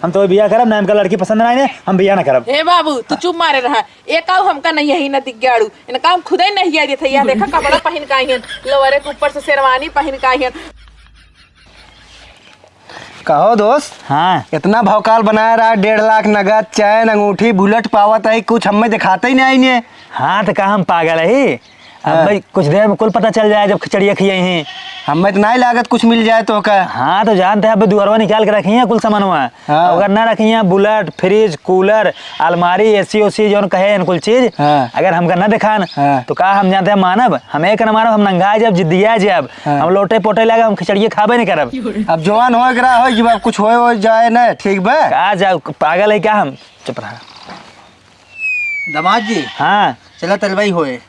हम तो बिया करब ना, हमका लड़की पसंद ना आए हम बिया ना करब। ए बाबू तू चुप मारे रहा, एक आऊ हमका नहीं यही न दिख गयाड़ू, इनका हम खुद ही नहीं आए थे। देखा कपड़ा पहन का आइहन, लोअरे के ऊपर से शेरवानी पहन का आइहन। कहो दोस्त, हाँ इतना भौकाल बनाया रहा, 1.5 लाख नगद, चैन, अंगूठी, बुलेट पावत है, कुछ हमें दिखाते ही नहीं है। हाँ तो कहा हम पागल है। अब भाई कुछ देर में कुल पता चल जाए जब खिचड़िया खियाई हैं। हमें इतना ही लागत कुछ मिल जाए तो का। हाँ तो जानते हैं अब दुअरवा निकाल के रखी है कुल सामान वहाँ। हाँ। अगर ना रखी है बुलेट, फ्रिज, कूलर, अलमारी, एसी ओसी जो कहे कुल चीज। हाँ। अगर हमका न दिखान हाँ। तो कहा हम जानते हैं मानब, हम एक न मानब, हम नंगा जब जिद्दिया जब हाँ। हम लोटे पोटे लगे हम खिचड़िया खाबे नहीं करब। अब जवान हो गया हो जब कुछ हो जाए ना, ठीक बा। कहा जाओ पागल है क्या हम। चुप रहा। दामाद जी, हाँ चला तलवाई होए।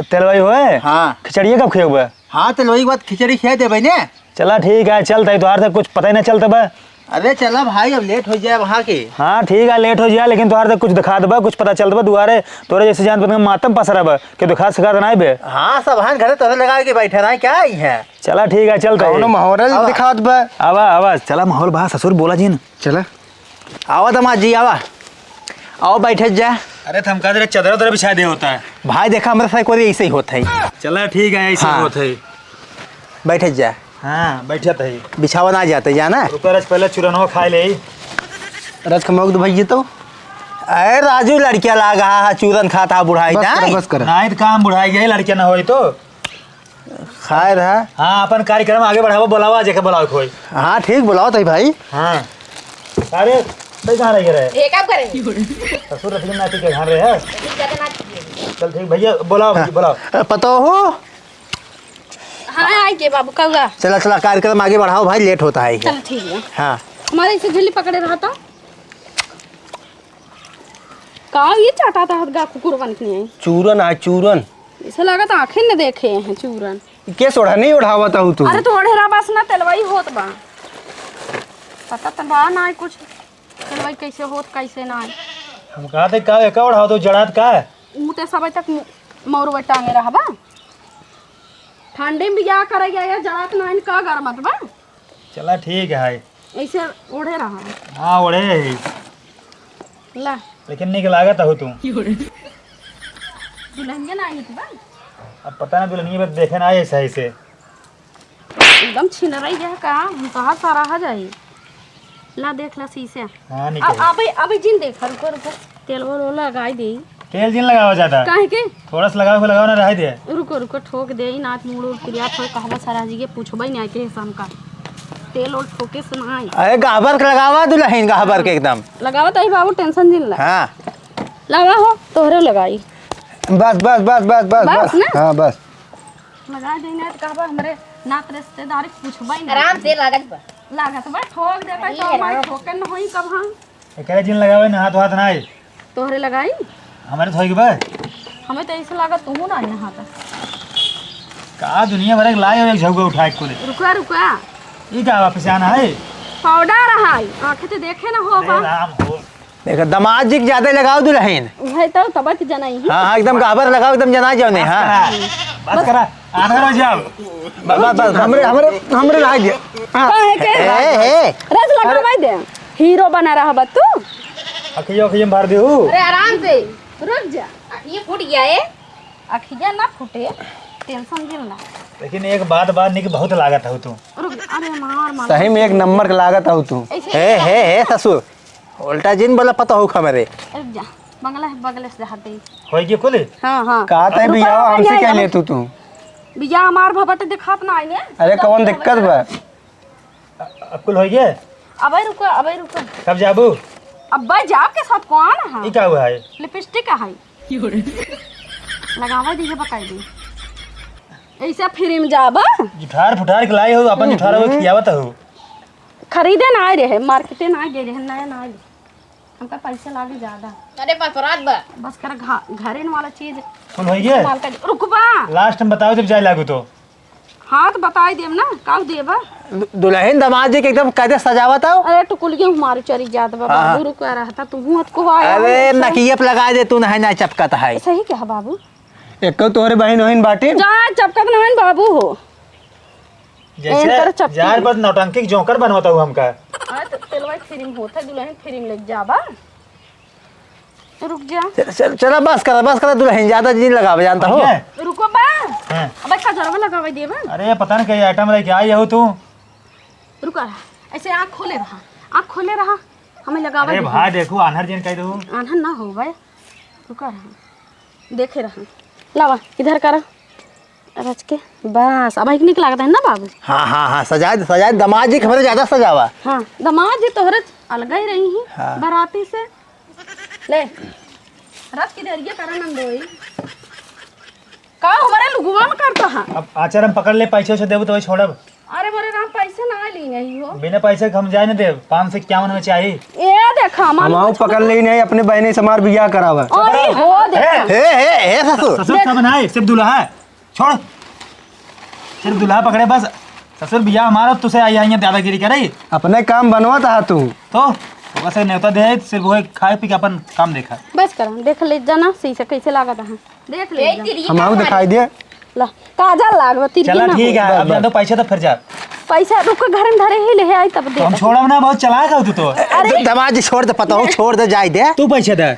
तेलवाई होए। हाँ खिचड़िया कब खेबे। हाँ, तलवाई के बाद खिचड़ी खिया दे भाई ने। चला ठीक है चलते तो तक कुछ पता ही नहीं चलता बा। अरे चला भाई, अब लेट हो जाए वहाँ के। हाँ ठीक है लेट हो जाए, लेकिन तुहार तक कुछ दिखा दबा, कुछ पता चल दबा दुआरे तोरे जैसे जान बन मातम पसरा बा कि दिखा सका नहीं बे। हाँ, सब हाँ घरे तोरे लगा के बैठे रहा क्या आई है। चला ठीक है चलते कौनो माहौल दिखा दबा। आवा आवा चला माहौल बा ससुर बोला जी न। चला आवा दामाद जी, आवा आओ बैठे जा। अरे थमका दे चदरा उधर बिछा दे होता है भाई देखा हमारे साथ कोई ऐसे ही होता है। चला ठीक है ऐसे हाँ। होता है। बैठे जा, हाँ बैठा था बिछावा ना जाते जाना। रुपया पहले चूरन खा ले। रज खमोग भैया तो अरे राजू लड़किया लागा है, चूरन खाता बुढ़ाई बस कर नहीं तो काम बुढ़ाई गई लड़किया ना हो तो खाए रहा। हाँ अपन कार्यक्रम आगे बढ़ावा बोलावा जेके बोलाओ कोई। हाँ ठीक बुलाओ तो भाई। हाँ अरे भाई कहाँ रह गए ये कब करे ससुर रसली नाती के घर रहे हैं। चल ठीक भैया बोलाओ भैया बोलाओ। पता हो। हाँ आए के बाबू कौआ। चला चला कार्यक्रम आगे बढ़ाओ भाई, लेट होता है। चल ठीक है। हाँ हमारे इसे झिल्ली पकड़े रहा था कहाँ ये चाटा था हदगा कुकुर बन के नहीं। चूरन है चूरन। इसे लगा था आंखें न देखे हैं चूरन। के सोड़ा नहीं उठावता हूँ तू। अरे तो ओढ़ेरा बस ना तेलवाई होत बा, पता तो बा ना कुछ तेलवाई कैसे होत कैसे ना। हम कहा थे का उड़ाओ तो जड़ात का है। मुँह सब तक मोर टांगे रहा बा, ठंडे में बिया करे गया जड़ात ना का गरमत बा। चला ठीक है हाय। ऐसे ओढ़े रहा। हाँ ओढ़े ला लेकिन निक लागत हो तू। दुल्हनिया ना आई थी बा, अब पता ना दुल्हनिया बस देखे ना आए सही से। एकदम छिन रही है का हम कहाँ सारा आ जाई। ला देख ला शीशे। हाँ निकल अबे जिन देख रुको रुको तेल वो लगाई दे। तेल जिन लगाओ ज्यादा काहे के थोड़ा सा लगाओ ना रह दे। रुको रुको ठोक दे नाथ मुड़ क्रिया थोड़ा कहवा सारा जी के पूछबई नहीं के हम का तेल और ठोके सुनाई। अरे गाबर के लगावा दुल्हन, गाबर के एकदम लगावत आई बाबू टेंशन जिन ला। हाँ लगा हो तोहरे लगाई बस बस बस बस बस बस ना? हाँ बस लगा दे ना कहबा हमरे नात रिश्तेदार पूछबई नहीं। आराम से लागत बा। लागत बा ठोक देता तो भाई ठोकन न होई कब हां एकरे जिन लगावे ना हाथ हाथ ना आए तोहरे लगाई। हमारे थोई के बा हमें तो ऐसे लागत तू ना यहाँ तक का दुनिया भर के लाए एक झुका उठा के कुले। रुका रुका ई का वापस आना है। पाउडर रहाई आंखें तो देखे ना हो बा। राम हो देखो दामाद जी के ज्यादा लगाओ दुल्हन। भाई तो तब तो जनाई ही। हाँ हाँ एकदम गाबर लगाओ एकदम जना जाओ नहीं। हाँ बस करा आना जाओ बस बस हमरे हमरे हमरे ला दिया। काहे के ए रस लगावाई दे हीरो बना रहा बा तू। अखियो अखियो मार दे हूं। अरे आराम से रुक जा। ये फूट गया है। अखिया ना फूटे टेंशन गिर ना। लेकिन एक बात निक बहुत लागत हो तू। रुक अरे मार सही में एक नंबर का लागत हो तू। हे ससुर उल्टा जिन बोला पता हो खबरे। रुक जा बगल से हट दे। होई के कुले। हां हां कहा था बिया हमसे क्या ले तू। बिया हमार भबट दिखात ना आईने। अरे कौन दिक्कत बा। अकुल होई गए। अबे रुको कब जाबू। अब जाओ के साथ कौन है। ई का हुआ है। लिपस्टिक है लगावा दीजिए पकाई दी ऐसा फ्री में जाबा। जुठार फुठार के लाए हो अपन जुठार हो खियावत हो। खरीदे ना आए रहे मार्केटे ना गए रहे नया ना आए हमका पैसा लागे ज्यादा। अरे बस रात बा। बस कर घरे वाला चीज फुल होई गए। रुकबा लास्ट में बताओ जब जाए लागू तो। हाँ तो बताई देम ना का देबा। दुल्हन दामाद जी के एकदम कैसे सजावत हो। अरे टुकुल के हमारे चरी जात बा बाबू रुक रहता तू हुत को आया। अरे नकियप लगा दे तू नहीं ना चपकत है। सही क्या बाबू एक तोहरे बहन वहन बाटे जा चपकत ना बाबू हो एंकर चप्पी। यार बस नौटंकी के जोकर बनवाता हूँ हमका। अरे तो तेलवा फिरिंग होता दुल्हन फिरिंग लग जाबा। रुक जा। चला बस कर दुल्हन ज्यादा जी लगावे जानता हो। रुको बा। हाँ। अब खजरवा लगावे देबा। अरे पता नहीं क्या आइटम लेके आई हो तू। रुका ऐसे आँख खोले रहा हमें लगावा अरे दे। भाई देखो आनहर जिन कह दो। आन्हा ना हो भाई रुका रहा देखे रहा लावा इधर करा रच के बस अब निक लगता है ना बाबू। हाँ सजाए दामाद जी खबर ज्यादा सजावा। हाँ दामाद जी तोहरे अलग ही रही ही बाराती से ले रच की देरिया करा नंदोई का हमारे लुगुआ में करता है। अब आचार हम पकड़ ले पैसे से देबो तो छोड़ब। अरे मोरे राम पैसे ना ली नहीं हो बिना पैसे के हम जाए ना देव 5 से क्या में चाहिए। ए देखा हम पकड़ ले नहीं अपने बहने से मार बियाह करावा। अरे हो देखा हे ससुर ससुर का बनाए सिर्फ दूल्हा है छोड़ सिर्फ दूल्हा पकड़े बस। ससुर बियाह हमारा तुझसे आई आई दादागिरी करे अपने काम बनवा था तू तो बस न्योता दे सिर्फ वो खाए पी के अपन काम देखा। बस कर देख ले जाना शीशा कैसे लागत है देख ले हम दिखाई दे ला काजल लागवा तिरकी चला ना ठीक है अब जा दो पैसे तो फिर जा। पैसा रुक घर में धरे ही ले आई तब दे तो हम छोड़ब ना बहुत चलाक हो तू तो। दामाद जी छोड़ दे पता हो छोड़ दे जाए दे तू पैसे दे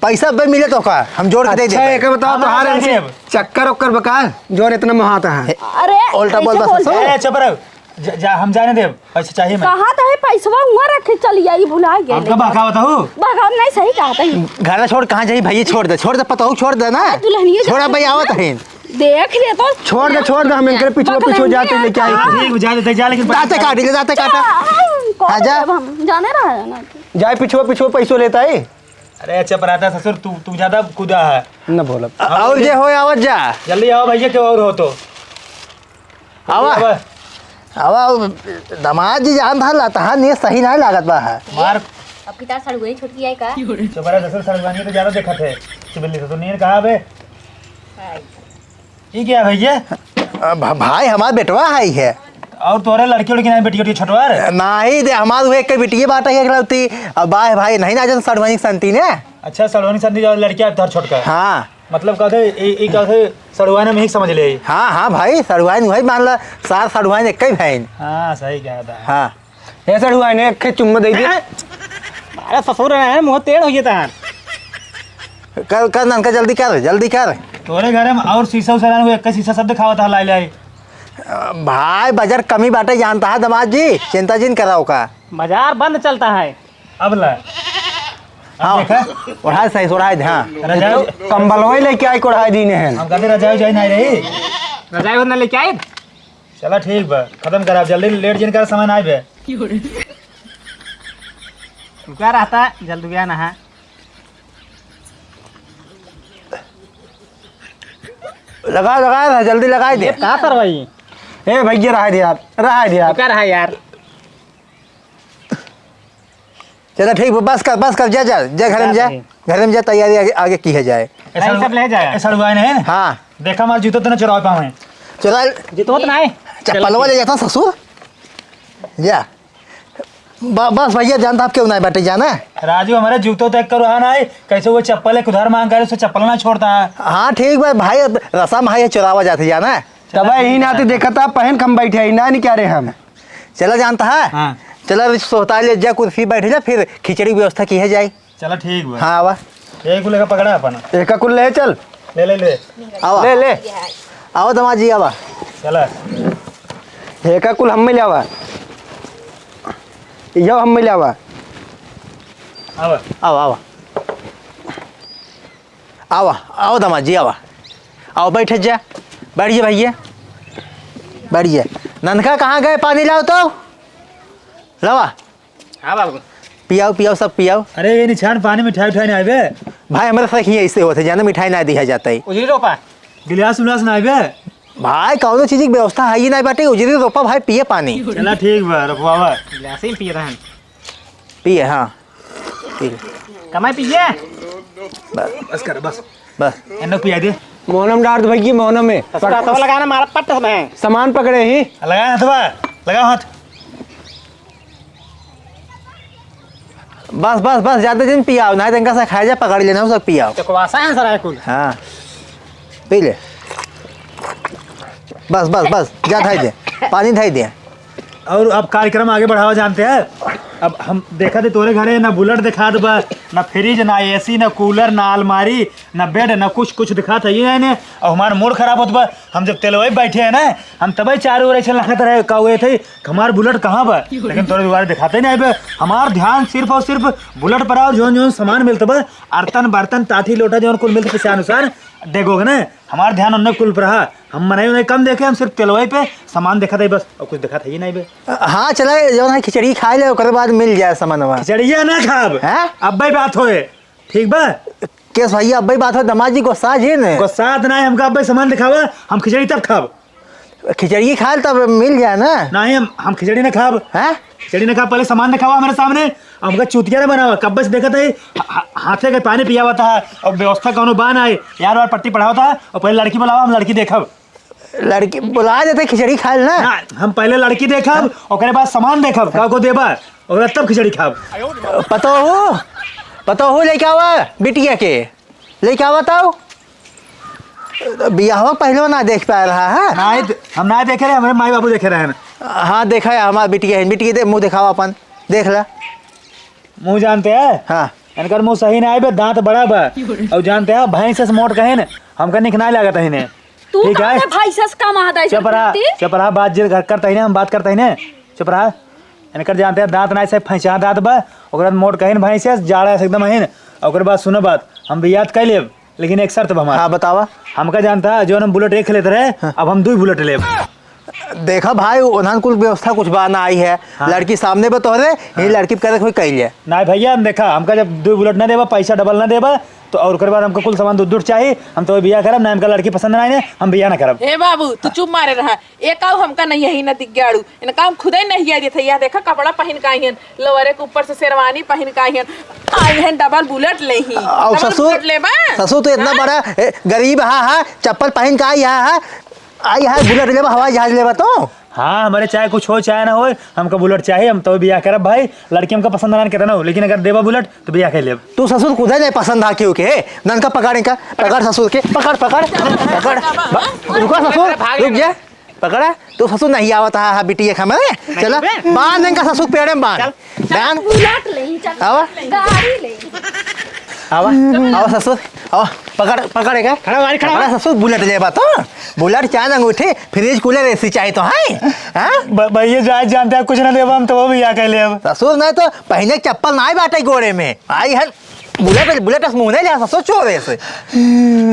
पैसा बे मिले तो का हम जोड़ के दे दे। एक बताओ हाँ, तो हार हाँ, हाँ। चक्कर उक्कर बकार जोर इतना महाता है। अरे उल्टा बोल कैसे बस ससुर। ए चुप रहो जा हम जाने दे पैसे चाहिए मैं। कहाँ तो है पैसवा हुआ रखे चली आई भुला गए आपका बाका बताओ। बगाम नहीं सही कहा था घर छोड़ कहाँ जाई भैया छोड़ दे पता हो छोड़ दे ना दुल्हनिया छोड़ा भाई आवत है देख ले तो छोड़ दे हम इनके पीछे जाते लेके आए ठीक जा जा लेकिन दाते काटा कौन जा। जब हम जाने रहा है ना जाए पीछे पैसो लेता है अरे चुप रहता ससुर तू ज्यादा कूदा है न बोला और जे हो आवत जा जल्दी आओ भैया क्यों और हो तो आवा दामाद जी जान था लाता है नहीं सही नहीं लागत बा है मार अब पिता सड़ुए छोटकी आई का चुप रह ससुर सड़वानी तो ज्यादा देखा थे चिबली तो नीर कहा बे ये क्या भैया भाई हमार बेटवा है और तोरे लड़की उड़की नहीं बेटी छोटवा रे नहीं दे हमार हुए के बिटिए बाटा है लौती अब भाई नहीं ना जन सड़वानी संती ने। अच्छा सड़वानी संधि और लड़की आप धर छोटका हाँ मतलब कहते ये कहते सड़वाने में ही समझ ले। हाँ भाई सड़वाइन वही मान ला सार सड़वाइन एक ही भाई। हाँ सही कहा था। हाँ ये सड़वाइन एक चुम्मा दे दी अरे ससुर है मुंह टेढ़ हो गया कर ननका जल्दी कर तोरे घर में और शीशा उसा हुए एक शीशा सब दिखावा था लाई लाई। भाई बाजार कमी बाटे जानता है दामाद जी चिंता जिन कराओ का बाजार बंद चलता है अब ला हाँ उड़ाई सही उड़ाई हाँ कंबल वही लेके आई कोड़ाई दी ने हम कहते रजाई जाई नहीं रही रजाई होना लेके आए चला ठीक बा खत्म करा जल्दी लेट जिन कर समय आए बे क्या रहता है जल्द गया ना है लगा जल्दी लगाई दे कहाँ पर भाई ए भैया रहा दे यार क्या रहा यार चलो ठीक बस कर जा घर में जा तैयारी आगे की है जाए नहीं, सब ले जाएगा। ऐसा हुआ नहीं है हाँ देखा हमारे जूतो तो ना चुरा पावे चला जितो तो नहीं चप्पलवा ले जाता ससुर जा बस भैया जानता आप क्यों नहीं बैठे जाना राजू हमारे जूतो तक करो है ना कैसे वो चप्पल है उधार मांग कर उसे चप्पल ना छोड़ता है। हाँ ठीक भाई रसा भाई चुरावा जाते जाना तब यही नाते देखा था पहन कम बैठे ना नहीं क्या रहे हम चला जानता है हाँ चला सोता ले जा कुर्सी बैठे जा फिर खिचड़ी व्यवस्था की है जाए। चला ठीक बा हाँ आवा एक को लेकर पकड़ा अपन एक कुल ले चल ले आवा ले आओ दामाद जी आवा चला एक कुल हम में ले आवा यो हम में ले आवा अब आओ दामाद जी आओ बैठ जा बैठिए भैया बैठिए ननका कहाँ गए पानी लाओ तो लवा हाँ बाबू पियाओ सब पियाओ। अरे ये निछान पानी मिठाई उठाई नहीं आए भाई हमारे साथ ही ऐसे होते जाना मिठाई ना दिया जाता है उजरी रोपा गिलास उलास ना आए भाई कौन चीज की व्यवस्था है ही नहीं बाटे उजरी रोपा भाई पिए पानी चला ठीक बा रखवावा गिलास ही पी रहे हैं पिए हाँ पी कमाई पिए बस कर बस बस एनो पिया दे मोनम डाल दो भैया मोनम में तो लगाना मारा पट्ट में सामान पकड़े ही लगा हाथ बा लगा हाथ बस ज्यादा दिन पियाओ ना इनका सा खाया जा पकड़ लेना सब पियाओ तो कुआसा है सर कुल हाँ पी ले बस जा खाई दे पानी धई दे। और अब कार्यक्रम आगे बढ़ावा जानते हैं। अब हम देखा थे तोरे घरे ना बुलेट दिखा दबा, ना फ्रिज, ना एसी, ना कूलर, ना अलमारी, ना बेड, ना कुछ दिखा था ये ने। और हमारा मूड खराब होता बा। हम जब तेलवाई बैठे हैं ना, हम तब चारों ओर ऐसे लखत रहे का हुए थे हमार बुलेट कहाँ बा, लेकिन तोरे दोबारा दिखाते नहीं बे। हमार ध्यान सिर्फ और सिर्फ बुलेट पर आओ। जो सामान मिलता बा, अर्तन बर्तन ताथी लोटा जो कुल मिलते पैसे अनुसार देखोगे ना, हमारा ध्यान उन्हें कुल पर रहा। हम मनाई उन्हें कम देखे, हम सिर्फ तेलवाई पे सामान देखा था बस, और कुछ दिखा था ही नहीं बे। हाँ चला जो है खिचड़ी खा ले, ओकर बाद मिल जाए सामानवा। खिचड़िया ना खाब, हैं? अब भाई बात होए ठीक बा। केस भैया अब बात हो, दमाद जी गुस्सा जी ने गुस्सा ना हमका अब भाई सामान दिखावा, हम खिचड़ी तब खाब। खिचड़ी खा ले तब मिल जाए ना। नहीं हम खिचड़ी ना खाब, हैं? खिचड़ी ना खाब, पहले सामान दिखावा हमारे सामने। हमका चूतिया ना बनावा, कब बस देखा था हाथे के पानी पियावा था और व्यवस्था कौनो बान आए यार वार पट्टी पढ़ावा था, और पहले लड़की बुलावा, हम लड़की देखब। लड़की बुला देते खिचड़ी खा ले ना। ना हम पहले लड़की देखब, ओकरे बाद सामान देखब का को देबा, और तब खिचड़ी खाब। पता हो लेके आवा बिटिया के, लेके आवा ताऊ। बियाह पहले ना देख पा रहा है। हम ना देखे रहे, हमारे माई बाबू देखे रहे हैं। हाँ देखा है हमारा बिटिया है, बिटिया दे मुँह दिखावा अपन, देख ला। मुँह जानते हैं, हाँ इनकर मुँह सही नहीं बे, दांत बड़ा बा, और जानते हैं भैंस से मोट कहे न, हमका निकना लागत है इन्हें। तू ठीक कहाँ है? है भाई सस का महादाई चुप रहा बात जे करता ही ना, हम बात करता ही ना, चुप रहा। इनकर जानते हैं दांत ना से फैसा दांत बा, ओकर बाद मोट कहे भैंस से जाड़ा से एकदम है। ओकर बाद सुनो बात, हम भी याद कर लेब, लेकिन एक शर्त बा हमारा। हाँ बतावा। हमका जानता है जो हम बुलेट एक लेते रहे, अब हम 2 बुलेट लेब। देखा भाई उन्होंने कुल व्यवस्था कुछ बात ना आई है। हाँ। लड़की सामने बतौरे ये लड़की करे कोई कही है ना भैया, हम देखा हमका जब 2 बुलेट ना देबा, पैसा डबल ना देबा, तो और ओकर बाद हमको कुल सामान दूर चाहिए। हम तो बिया करब ना, हमका लड़की पसंद ना आए, हम बिया ना करब। हे बाबू तू चुप मारे रहा, एक आऊ हमका नहीं यही न दिख गयाड़ू, इनका हम खुदे नहीं आ देते। यह देखा कपड़ा पहन का आई हन, लोअरे के ऊपर से शेरवानी पहन का आई हन, डबल बुलेट ले ही। और डबल ससुर बुलेट लेबा? ससुर तो इतना बड़ा गरीब है, चप्पल पहन के आई है बुलेट लेबा, हवाई जहाज लेबा तो। हाँ हमारे चाहे कुछ हो चाहे ना हो, हमको बुलेट चाहिए, हम तो बिया करब भाई। लड़की हमका पसंद ना करना हो, लेकिन अगर देबा बुलेट तो बिया कर लेब। तू ससुर खुद नहीं पसंद आ क्यों के नन का पकड़े का, पकड़ ससुर के, पकड़ रुको ससुर रुक जा, पकड़ा। तू ससुर नहीं आवता है बिटिया खा में, चला बांध देंगे ससुर पेड़े में बांध। बुलेट ले चल, आवा गाड़ी ले। आवा ससुर आवा, पकड़ेगा खड़ा ससुर बुलेट लेबा तो। बुलेट चाहे अंगूठी फ्रिज कूलर एसी चाहिए तो है। भैया जाए जानते हैं कुछ ना देबा, हम तो वो बिया कर लेब। ससुर नहीं तो पहले चप्पल ना बाटे गोड़े में आई है, बुलेट मुँह नहीं लिया ससुर चोरे से।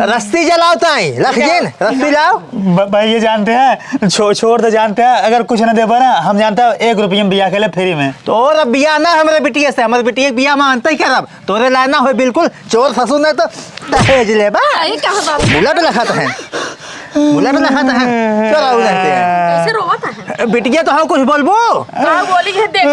रस्सी जलाओ ताई लखजीन, रस्सी लाओ। भैया जानते हैं छोड़ तो जानते हैं, अगर कुछ ना देबा ना, हम जानते हैं 1 रुपये में बिया कर ले फ्री में। तो और अब बिया ना हमारे बिटिया से, हमारे बिटिया बिया मानते ही करब, तोरे लाना हो बिल्कुल चोर ससुर नहीं तो दहेज लेबा। अरे कहाँ बाबू बुलेट लखत है, बुलेट लखत है, चलो रहते हैं। कैसे रोता है? बिटिया तो हम कुछ बोलबो का बोली है देख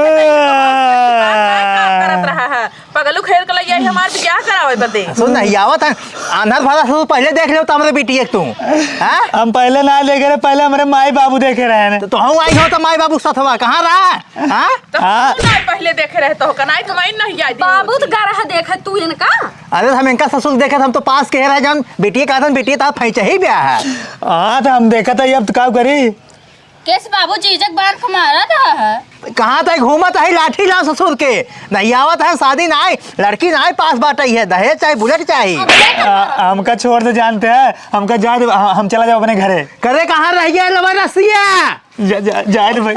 करत रहा है, पगलू खेल के लगे हमार बियाह करावे बदे। सुन नहीं आवत है आंधर भरा ससुर पहले देख ले तो हमारे बिटिया तू हैं। हम पहले ना देखे रहे, पहले हमारे माई बाबू देखे रहे हैं। तो हम आई हो तो माई बाबू सथवा कहाँ रहा हाँ? तो तू ना पहले देखे रहे तो कनाई कमाई नहीं आई बाबू तो गा रहा देखा तू इनका। अरे हम इनका ससुर देखे हम तो पास कह रहे जन बिटिया का बिटिया था फैचा ही ब्याह है। हाँ तो हम देखा था, अब तो क्या करी। कैसे बाबू जीजक बार को मारा था? कहाँ तक घूमत है लाठी ला ससुर के, नहीं आवत है शादी ना आई, लड़की ना आई पास बाटे है, दहेज चाहे बुलेट चाहिए। हमका छोड़ तो जानते हैं, हमका जाए हम चला जाओ अपने घरे। करे कहाँ रह गया लवा रसिया जाए भाई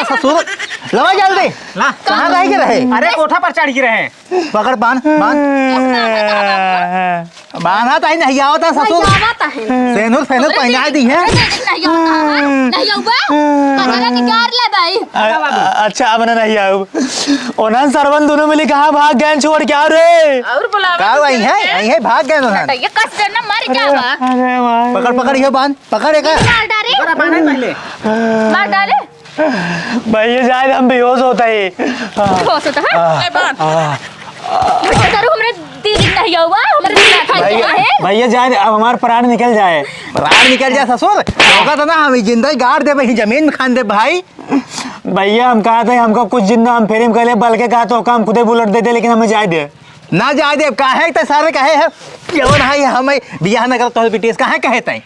ससुर लवा जल्दी कहाँ रह गए रहे। अरे कोठा पर चढ़ गिरे हैं। पकड़ बांध बांधा तो नहीं आवत है ससुर, सेनुर फेनुर पहना दी है। अच्छा अब नहीं आओ, ओनन सरवन दोनों मिली कहाँ भाग गए छोड़ के आओ रे। और बुलावा का वही है भाग गए उन्होंने। ये कस देना मर जावा। अरे माँ पकड़ ये बांध पकड़ एक मार डाले, पहले मार डाले। भैया जाए हम बेहोश होता है। हो सकता है। ले बांध। करो हमरे दीदी नहीं हुआ, हमरे दिला खाई है। भैया जाए अब हमारे प्राण निकल जाए। प्राण निकल जाए ससुर, होगा तो ना हम जिंदगी गाड़ दे भाई, जमीन में खान दे भाई। भैया हम कहा था हमको कुछ जिंदा हम फेरी में कर ले, बल्कि कहा तो हम खुदे बुलेट दे दे, लेकिन हमें जाए दे। ना जा दे काहे त सारे कहे है केवन है हम बियाह न कर तो बीटीएस काहे कहे तई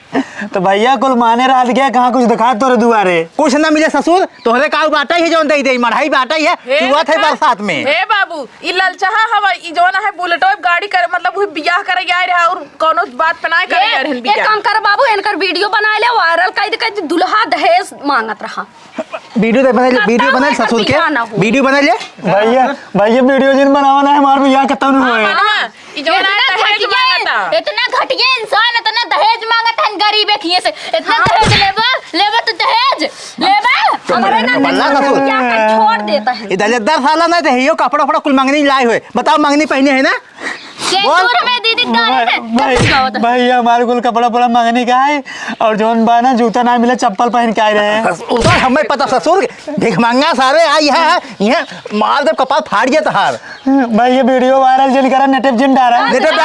तो भैया कुल माने रात गया कहाँ कुछ दिखा तोरे दुआरे कुछ ना मिले ससुर तोहरे का बाटा ही जौन दई दे मढ़ाई बाटा ही है चुआ थे बरसात में। हे बाबू ई ललचहा हवा ई जोन है बुलेटो गाड़ी कर मतलब वो बियाह करे आए रहा और कोनो बात पे ना करे रहन एक बियाह। काम कर बाबू इनकर वीडियो बना ले वायरल कर दे दुल्हा दहेज मांगत रहा। वीडियो बना ससुर के वीडियो बना ले भैया वीडियो जिन बनावा ना हमार बियाह खत्म हुए ई जोन है दहेज मांगता इतना घटिया इंसान इतना दहेज मांगता है गरीब है खिए से इतना दहेज लेबा तो दहेज लेबा हमारे ना बल्ला ससुर। क्या कर छोड़ देता है। इधर 10 साल ना थे यो कपड़ा फड़ा कुल मांगनी लाए हुए बताओ मांगनी पहने है ना केंदूर में दीदी डाले थे भैया हमारे कुल कपड़ा पूरा मांगने का है और जोन बा ना जूता ना मिले चप्पल पहन के आए रहे हैं। उधर हमें पता ससुर भीख मांगा सारे आई है यहाँ मार दे कपाल फाड़ गया तहार भैया वीडियो वायरल जिन करा नेटिव जिन डाला नेटअप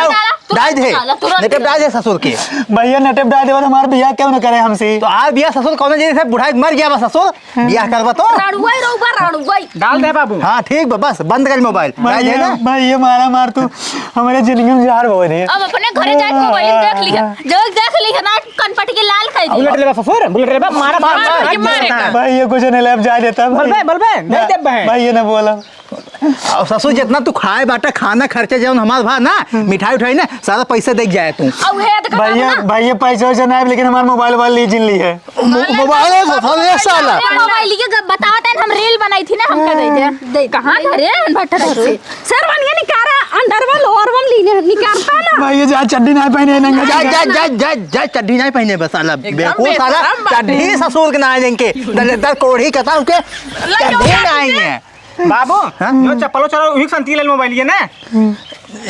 डाल दे ससुर के भैया नेटिव डाल दे हमारे बियाह क्यों न करे हमसे। तो आज बियाह ससुर कौन जैसे बुढ़ा मर गया बा ससुर बियाह करवा तो राणुआई रोबा राणुआई डाल दे बाबू। हाँ ठीक बा बस बंद कर मोबाइल भैया मारा मार तू हमारे जिंदगी में जार हो रही है। अब अपने घरे जाके मोबाइल देख लिया जो देख लिया ना कनपट के लाल कर बुलेट दिया। ले ससुर बुलेट ले मारा मारेगा। भैया कुछ नहीं ले जा देता बलबे नहीं दे बहन। भैया ने बोला और ससुर जितना तू खाए बाटा खाना खर्चे जाओ हमारे भा ना मिठाई उठाई ना सारा पैसा देख जाए तू अब है देखा भैया पैसा वैसा नहीं लेकिन हमारा मोबाइल वाले ली जिन ली है मोबाइल है साला मोबाइल के बताते हैं हम रील बनाई थी ना हम कर दे कहां धरे भट्टर से शेरवानिया निकारा अंडरवा लोअरवा लीने निकारता ना। भैया जा चड्डी नहीं पहने नंगा जा चड्डी नहीं पहने बस साला बेवकूफ साला चड्डी ससुर के ना आएंगे दर कोढ़ी कहता उनके चड्डी ना आएंगे बाबू जो चप्पलो चलो वही संती ले मोबाइल ये ना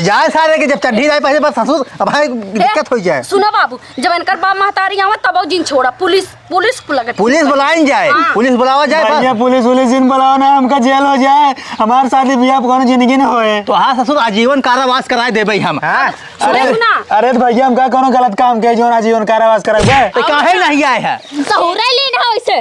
जाए सारे के जब चड्डी नहीं पहने बस ससुर अब भाई दिक्कत हो जाए। सुनो बाबू जब इनकर बाप महतारी आवा तब जिन छोड़ा पुलिस को लगे पुलिस बुलाई जाए पुलिस बुलावा जाए भैया बस। पुलिस जिन बुलाओ ना हमका जेल हो जाए हमारे शादी बियाह कोनो जिंदगी न होए। तो हाँ ससुर आजीवन कारावास कराए दे भाई हम अरे भैया हम का कोनो गलत काम के जो आजीवन कारावास कराए तो काहे नहीं आए है सहूरा लीन है वैसे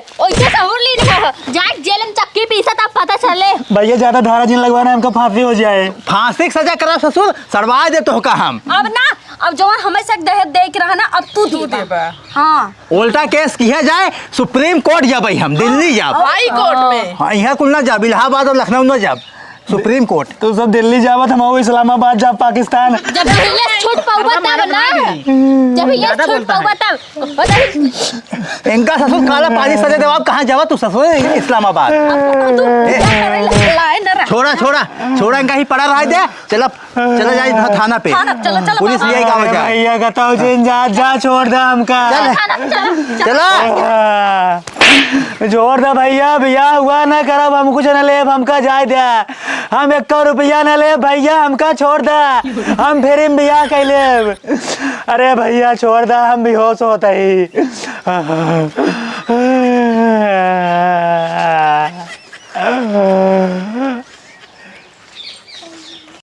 सहूर लीन है जाट जेल में चक्की पीसा तब पता चले। भैया ज्यादा धारा जिन लगवाना हमका फांसी हो जाए। फांसी की सजा करा ससुर सड़वा दे तो का हम अब जवान हमेशा दहेज दे के रहा ना अब तू देबा। हाँ उल्टा केस किया जाए सुप्रीम कोर्ट जाब हम दिल्ली जाब हाई कोर्ट में हाँ यहाँ कुल ना जाब इलाहाबाद और लखनऊ ना जाब सुप्रीम कोर्ट। तू सब दिल्ली जावत हम इस्लामाबाद जाब पाकिस्तान। जब ये छूट पाऊगा तब ना जब ये छूट पाऊगा तब इनका ससुर काला पानी सजा देवाब कहाँ जावा तू ससुर इस्लामाबाद छोड़ा इनका ही पड़ा रहा दे चला जाए थाना पे पुलिस ले आएगा भैया बताओ जिन जा छोड़ दे हमका चला जोर दे भैया बियाह हुआ ना करब हम कुछ न ले हमका जाए दे हम 1 रुपया न ले भैया हमका छोड़ दे हम फिर बियाह कैले। अरे भैया छोड़ दे हम बेहोश होते ही